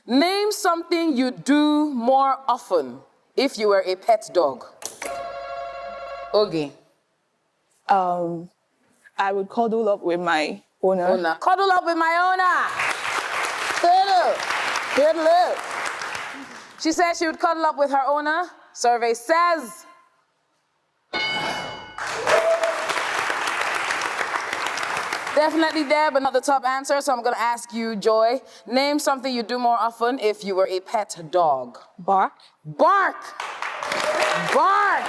Name something you do more often if you were a pet dog. Okay. I would cuddle up with my owner. Cuddle up with my owner. Cuddle. Cuddle up. She said she would cuddle up with her owner. Survey says. Definitely there, but not the top answer. So I'm going to ask you, Joy. Name something you do more often if you were a pet dog. Bark. Bark. Bark.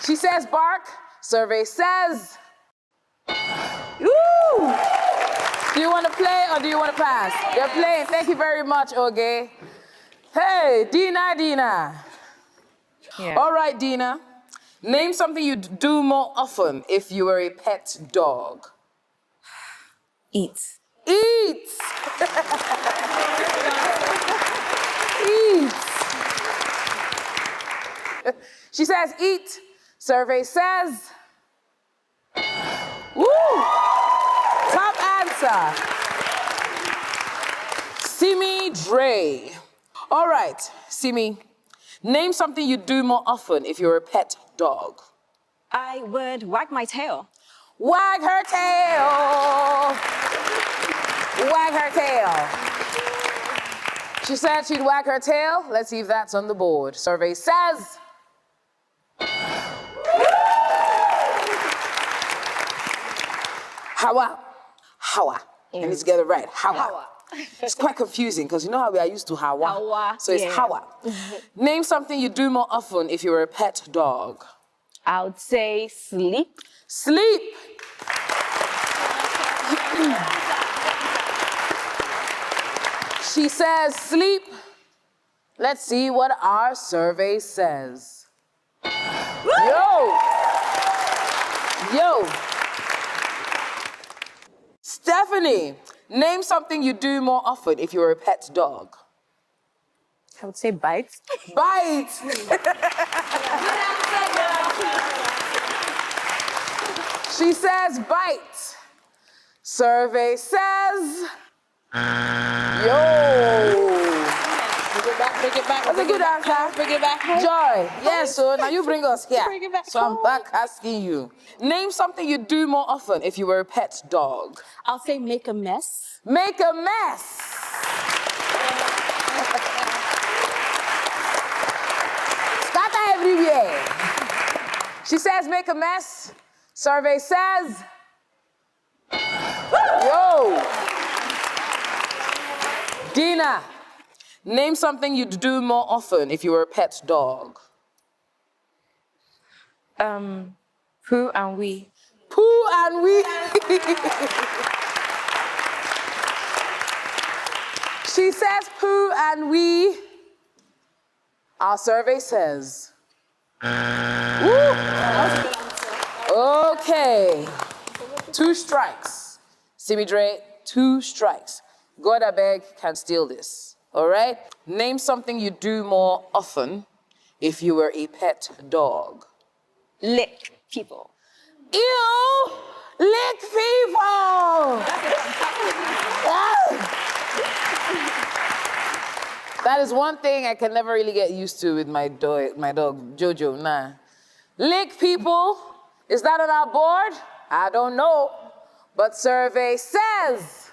She says bark. Survey says. Woo! Do you want to play or do you want to pass? You're playing. Thank you very much, Oge. Hey, Dina. Yeah. All right, Dina. Name something you do more often if you were a pet dog. Eat. Eat. Eat. She says eat. Survey says. Woo! Top answer. Simi Dre. All right, Simi. Name something you do more often if you're a pet dog. I would wag my tail. Wag her tail. Wag her tail. She said she'd wag her tail. Let's see if that's on the board. Survey says. Hawa. Hawa. I need to get it right. Hawa. Hawa. It's quite confusing because you know how we are used to Hawa. Hawa, So it's yeah. Hawa. Name something you do more often if you were a pet dog. I would say sleep. Sleep. She says sleep. Let's see what our survey says. Yo. Stephanie, name something you do more often if you were a pet dog. I would say bite. Bite. She says bite. Survey says. Yo. Bring it back. That's a good answer. Bring it back. Joy. Yes, so now you bring us here. Bring it back So I'm home. back asking you. Name something you do more often if you were a pet dog. I'll say make a mess. Make a mess. Scatter everywhere. She says make a mess. Survey says. Yo. Dina, name something you'd do more often if you were a pet dog. Pooh and wee. Pooh and wee. She says poo and wee. Our survey says. Woo. Okay. 2 strikes. Simi Dre, 2 strikes. God, I beg, can steal this. All right? Name something you do more often if you were a pet dog. Lick people. Ew! Lick people! That is one thing I can never really get used to with my dog Jojo, nah. Lick people, is that on our board? I don't know, but survey says.